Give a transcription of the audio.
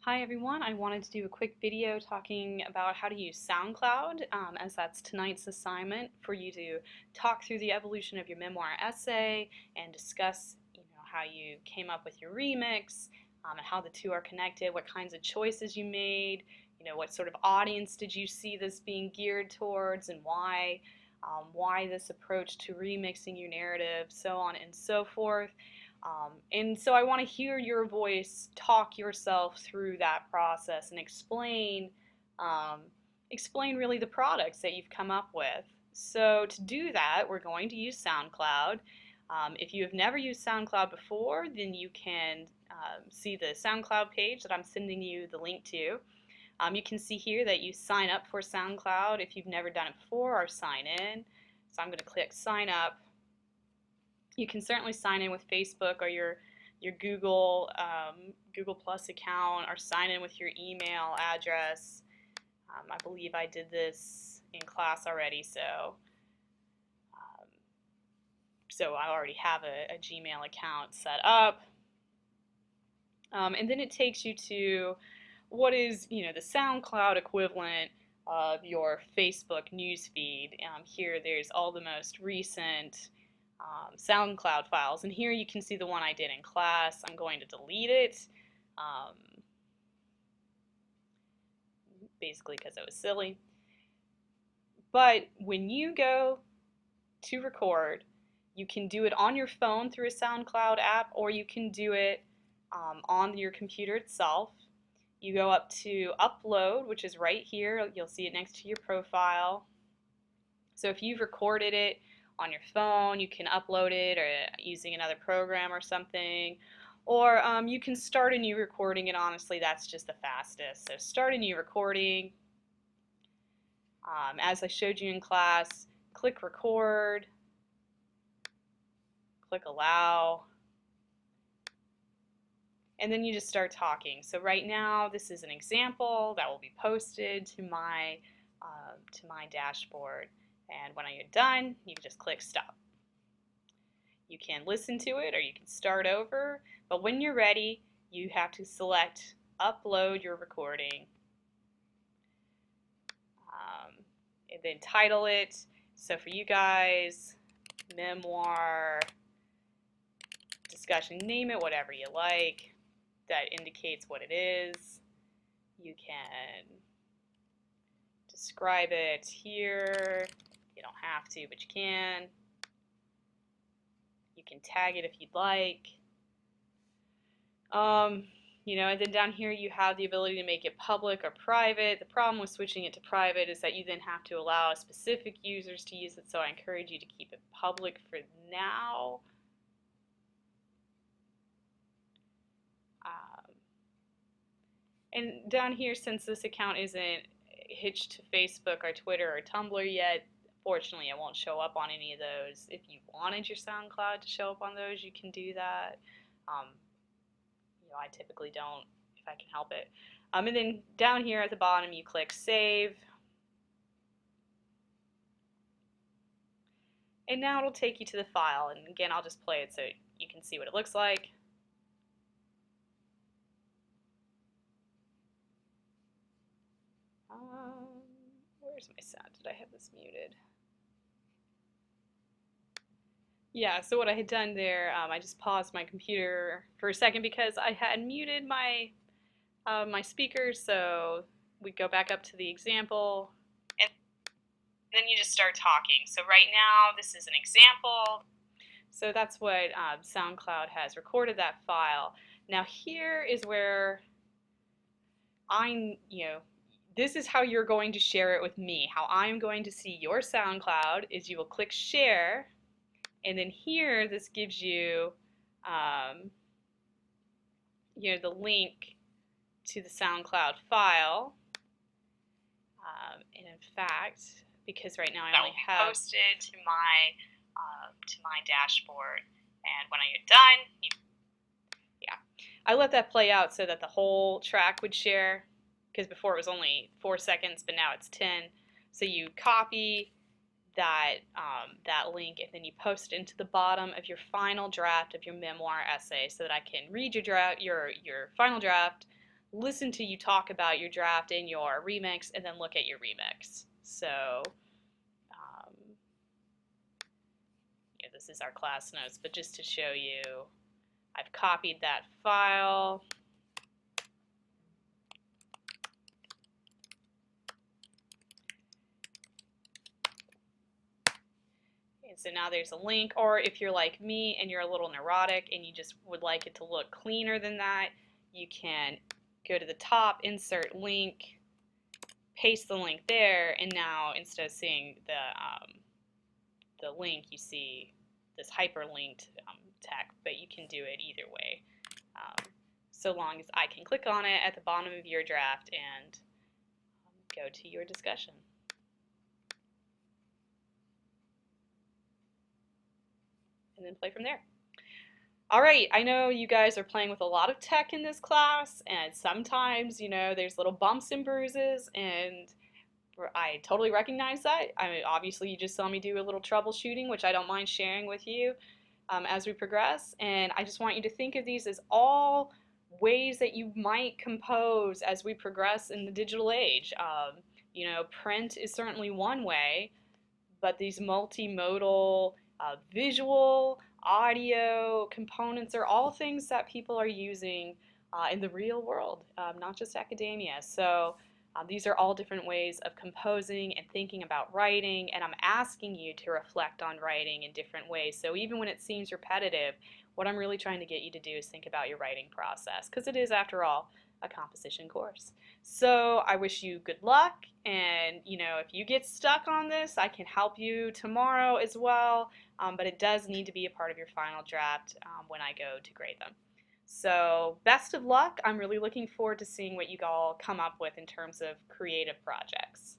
Hi everyone, I wanted to do a quick video talking about how to use SoundCloud, as that's tonight's assignment for you to talk through the evolution of your memoir essay and discuss how you came up with your remix, and how the two are connected, what kinds of choices you made, what sort of audience did you see this being geared towards, and why this approach to remixing your narrative, so on and so forth. And so I want to hear your voice talk yourself through that process and explain really the products that you've come up with. So to do that, we're going to use SoundCloud. If you have never used SoundCloud before, then you can see the SoundCloud page that I'm sending you the link to. You can see here that you sign up for SoundCloud if you've never done it before, or sign in. So I'm going to click sign up. You can certainly sign in with Facebook or your Google Plus account, or sign in with your email address. I believe I did this in class already, so I already have a Gmail account set up. And then it takes you to what is the SoundCloud equivalent of your Facebook newsfeed. Here there's all the most recent SoundCloud files, and here you can see the one I did in class. I'm going to delete it, basically because it was silly. But when you go to record, you can do it on your phone through a SoundCloud app, or you can do it on your computer itself. You go up to upload, which is right here. You'll see it next to your profile. So if you've recorded it on your phone, you can upload it or using another program or something. Or you can start a new recording, and honestly, that's just the fastest. So start a new recording. As I showed you in class, click record, click allow, and then you just start talking. So right now, this is an example that will be posted to my dashboard. And when you're done, you can just click stop. You can listen to it or you can start over, but when you're ready, you have to select upload your recording, and then title it. So for you guys, memoir discussion, name it whatever you like that indicates what it is. You can describe it here. You don't have to, but you can. You can tag it if you'd like. And then down here you have the ability to make it public or private. The problem with switching it to private is that you then have to allow specific users to use it, so I encourage you to keep it public for now. And down here, since this account isn't hitched to Facebook or Twitter or Tumblr yet, fortunately it won't show up on any of those. If you wanted your SoundCloud to show up on those, you can do that. I typically don't if I can help it. And then down here at the bottom, you click save. And now it'll take you to the file. And again, I'll just play it so you can see what it looks like. Where's my sound? Did I have this muted? Yeah, so what I had done there, I just paused my computer for a second because I had muted my my speakers. So we go back up to the example, and then you just start talking. So right now, this is an example. So that's what SoundCloud has recorded that file. Now here is where this is how you're going to share it with me. How I'm going to see your SoundCloud is you will click share, and then here this gives you the link to the SoundCloud file. And in fact, because right now I only have posted to my dashboard, and when I get done, I let that play out so that the whole track would share, because before it was only 4 seconds, but now it's 10. So you copy that link, and then you post it into the bottom of your final draft of your memoir essay, so that I can read your final draft, listen to you talk about your draft in your remix and then look at your remix. So yeah, this is our class notes, but just to show you, I've copied that file. And so now there's a link, or if you're like me and you're a little neurotic and you just would like it to look cleaner than that, you can go to the top, insert link, paste the link there, and now instead of seeing the link, you see this hyperlinked text, but you can do it either way. So long as I can click on it at the bottom of your draft and go to your discussion. And then play from there. All right, I know you guys are playing with a lot of tech in this class, and sometimes, you know, there's little bumps and bruises, and I totally recognize that. I mean, obviously, you just saw me do a little troubleshooting, which I don't mind sharing with you as we progress, and I just want you to think of these as all ways that you might compose as we progress in the digital age. You know, print is certainly one way, but these multimodal, visual, audio components are all things that people are using in the real world, not just academia. So these are all different ways of composing and thinking about writing, and I'm asking you to reflect on writing in different ways. So even when it seems repetitive, what I'm really trying to get you to do is think about your writing process, because it is, after all, a composition course. So I wish you good luck, and you know, if you get stuck on this, I can help you tomorrow as well, but it does need to be a part of your final draft when I go to grade them. So best of luck. I'm really looking forward to seeing what you all come up with in terms of creative projects.